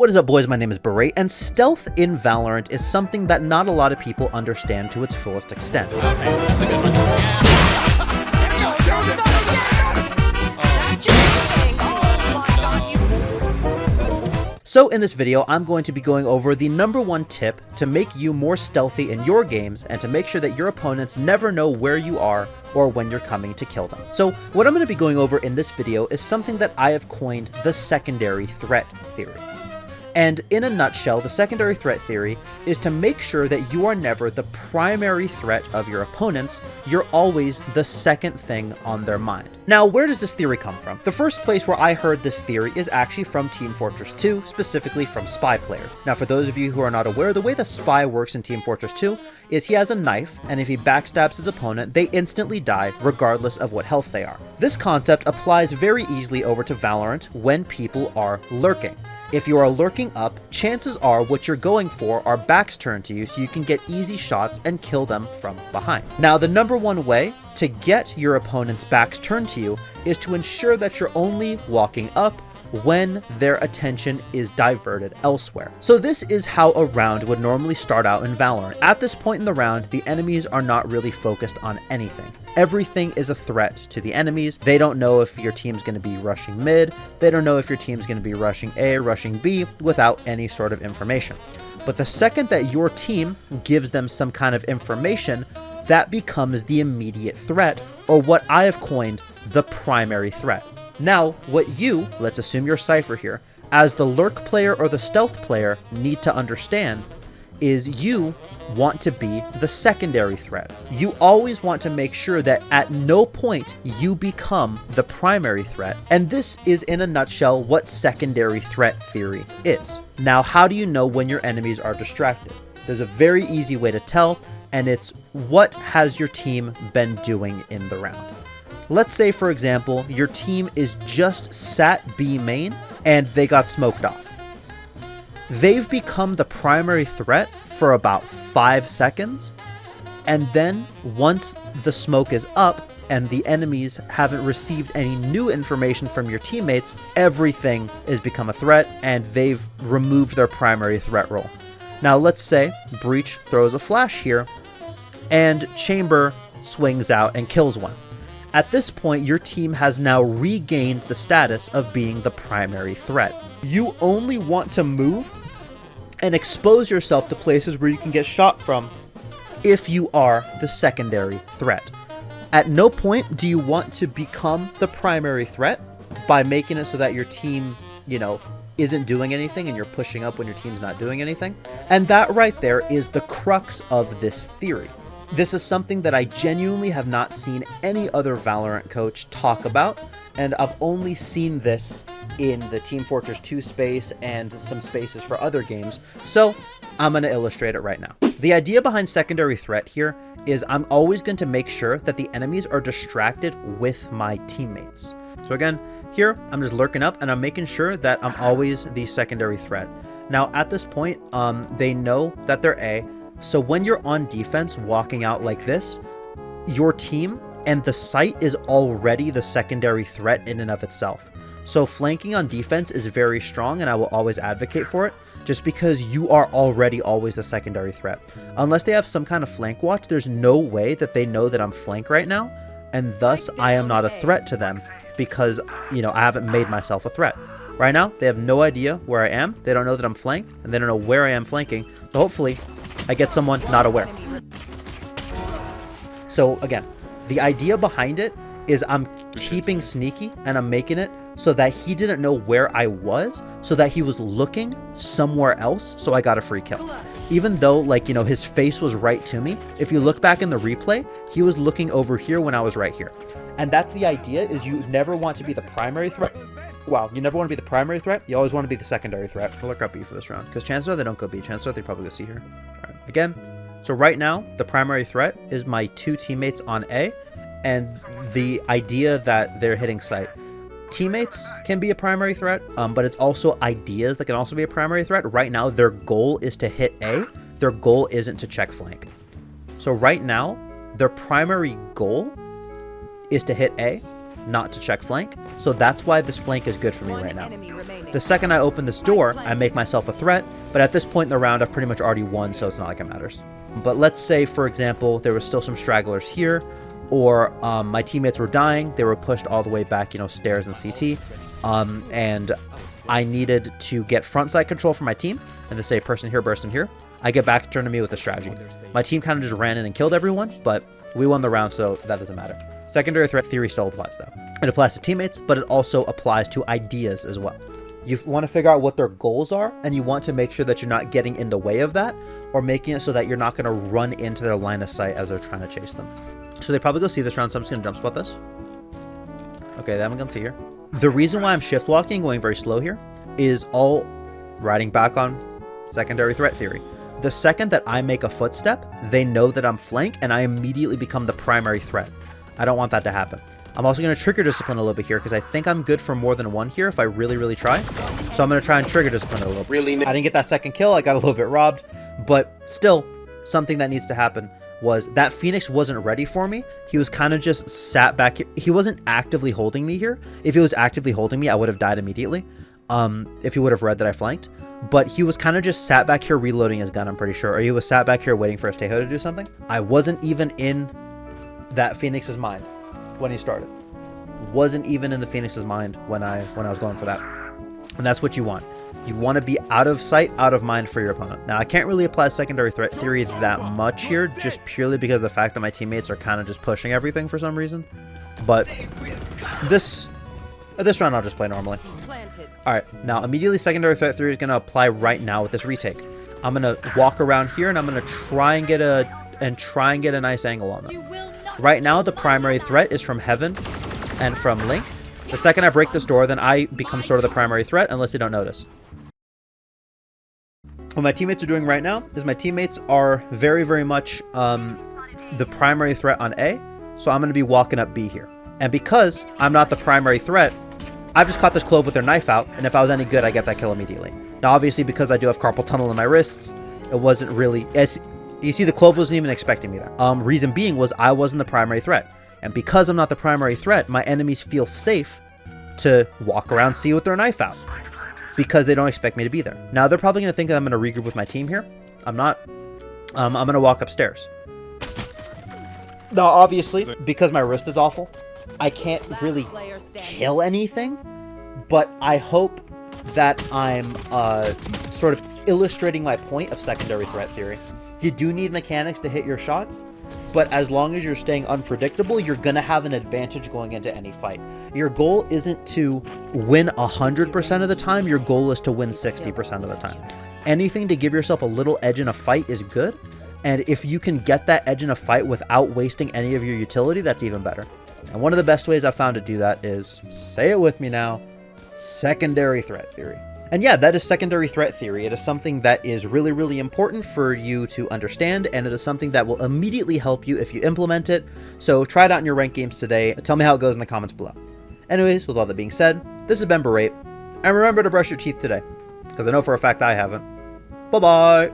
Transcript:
What is up, boys? My name is Berate, and stealth in Valorant is something that not a lot of people understand to its fullest extent. That's a good one. So in this video, I'm going to be going over the #1 tip to make you more stealthy in your games and to make sure that your opponents never know where you are or when you're coming to kill them. So what I'm going to be going over in this video is something that I have coined the secondary threat theory. And in a nutshell, the secondary threat theory is to make sure that you are never the primary threat of your opponents, you're always the second thing on their mind. Now, where does this theory come from? The first place where I heard this theory is actually from Team Fortress 2, specifically from Spy players. Now, for those of you who are not aware, the way the Spy works in Team Fortress 2 is he has a knife, and if he backstabs his opponent, they instantly die regardless of what health they are. This concept applies very easily over to Valorant when people are lurking. If you are lurking up, chances are what you're going for are backs turned to you so you can get easy shots and kill them from behind. Now, the #1 way to get your opponent's backs turned to you is to ensure that you're only walking up when their attention is diverted elsewhere. So this is how a round would normally start out in Valorant. At this point in the round, the enemies are not really focused on anything. Everything is a threat to the enemies. They don't know if your team's going to be rushing mid. They don't know if your team's going to be rushing A, rushing B, without any sort of information. But the second that your team gives them some kind of information, that becomes the immediate threat, or what I have coined the primary threat. Now, what you, let's assume you're Cypher here, as the lurk player or the stealth player need to understand is you want to be the secondary threat. You always want to make sure that at no point you become the primary threat. And this is in a nutshell what secondary threat theory is. Now, how do you know when your enemies are distracted? There's a very easy way to tell, and it's what has your team been doing in the round. Let's say, for example, your team is just sat B main and they got smoked off. They've become the primary threat for about 5 seconds, and then once the smoke is up and the enemies haven't received any new information from your teammates, everything has become a threat and they've removed their primary threat role. Now let's say Breach throws a flash here and Chamber swings out and kills one. At this point, your team has now regained the status of being the primary threat. You only want to move and expose yourself to places where you can get shot from if you are the secondary threat. At no point do you want to become the primary threat by making it so that your team, isn't doing anything and you're pushing up when your team's not doing anything. And that right there is the crux of this theory. This is something that I genuinely have not seen any other Valorant coach talk about, and I've only seen this in the Team Fortress 2 space and some spaces for other games, so I'm going to illustrate it right now. The idea behind secondary threat here is I'm always going to make sure that the enemies are distracted with my teammates. So again, here I'm just lurking up and I'm making sure that I'm always the secondary threat. Now at this point, they know that they're A. So when you're on defense walking out like this, your team and the site is already the secondary threat in and of itself. So flanking on defense is very strong and I will always advocate for it just because you are already always a secondary threat. Unless they have some kind of flank watch, there's no way that they know that I'm flank right now, and thus I am not a threat to them because, I haven't made myself a threat. Right now, they have no idea where I am. They don't know that I'm flank and they don't know where I am flanking. So hopefully I get someone not aware. So again, the idea behind it is I'm keeping sneaky and I'm making it so that he didn't know where I was, so that he was looking somewhere else, so I got a free kill. Even though, his face was right to me, if you look back in the replay, he was looking over here when I was right here. And that's the idea, is you never want to be the primary threat. Wow, you never want to be the primary threat. You always want to be the secondary threat. I'll look up B for this round, because chances are they don't go B. Chances are they probably go C here. All right. Again, so right now, the primary threat is my 2 teammates on A, and the idea that they're hitting site. Teammates can be a primary threat, but it's also ideas that can also be a primary threat. Right now, their goal is to hit A. Their goal isn't to check flank. So right now, their primary goal is to hit A. not to check flank, so that's why this flank is good for me right now. The second I open this door, I make myself a threat, but at this point in the round, I've pretty much already won, so it's not like it matters. But let's say, for example, there was still some stragglers here, or my teammates were dying, they were pushed all the way back, stairs and CT, and I needed to get front side control for my team, and to say person here, burst in here. I get back turned to me with a strategy. My team kind of just ran in and killed everyone, but we won the round, so that doesn't matter. Secondary threat theory still applies though. It applies to teammates, but it also applies to ideas as well. You want to figure out what their goals are, and you want to make sure that you're not getting in the way of that, or making it so that you're not going to run into their line of sight as they're trying to chase them. So they probably go see this round, so I'm just going to jump spot this. Okay, they haven't gone see here. The reason why I'm shift walking, going very slow here, is all riding back on secondary threat theory. The second that I make a footstep, they know that I'm flank, and I immediately become the primary threat. I don't want that to happen. I'm also going to trigger discipline a little bit here, because I think I'm good for more than one here if I really, really try. So I'm going to try and trigger discipline a little bit. I didn't get that second kill. I got a little bit robbed, but still, something that needs to happen was that Phoenix wasn't ready for me. He was kind of just sat back here. He wasn't actively holding me here. If he was actively holding me, I would have died immediately. If he would have read that I flanked. But he was kind of just sat back here reloading his gun, I'm pretty sure. Or he was sat back here waiting for his Tejo to do something. I wasn't even in that Phoenix's mind when he started. Wasn't even in the Phoenix's mind when I was going for that. And that's what you want. You want to be out of sight, out of mind for your opponent. Now, I can't really apply secondary threat theory that much here, just purely because of the fact that my teammates are kind of just pushing everything for some reason. But this round, I'll just play normally. All right, now immediately secondary threat theory is going to apply right now with this retake. I'm going to walk around here, and I'm going to try and get a nice angle on them. Right now, the primary threat is from Heaven and from Link. The second I break this door, then I become sort of the primary threat, unless they don't notice. What my teammates are doing right now is my teammates are very, very much the primary threat on A, so I'm going to be walking up B here. And because I'm not the primary threat, I've just caught this clove with their knife out, and if I was any good, I get that kill immediately. Now, obviously, because I do have carpal tunnel in my wrists, it wasn't really... You see, the clove wasn't even expecting me there. Reason being was I wasn't the primary threat. And because I'm not the primary threat, my enemies feel safe to walk around, see with their knife out, because they don't expect me to be there. Now, they're probably going to think that I'm going to regroup with my team here. I'm not. I'm going to walk upstairs. Now, obviously, because my wrist is awful, I can't really kill anything, but I hope that I'm sort of illustrating my point of secondary threat theory. You do need mechanics to hit your shots, but as long as you're staying unpredictable, you're going to have an advantage going into any fight. Your goal isn't to win 100% of the time. Your goal is to win 60% of the time. Anything to give yourself a little edge in a fight is good, and if you can get that edge in a fight without wasting any of your utility, that's even better. And one of the best ways I've found to do that is, say it with me now, secondary threat theory. And yeah, that is secondary threat theory. It is something that is really, really important for you to understand, and it is something that will immediately help you if you implement it. So try it out in your ranked games today. Tell me how it goes in the comments below. Anyways, with all that being said, this has been Berate, and remember to brush your teeth today, because I know for a fact I haven't. Bye-bye!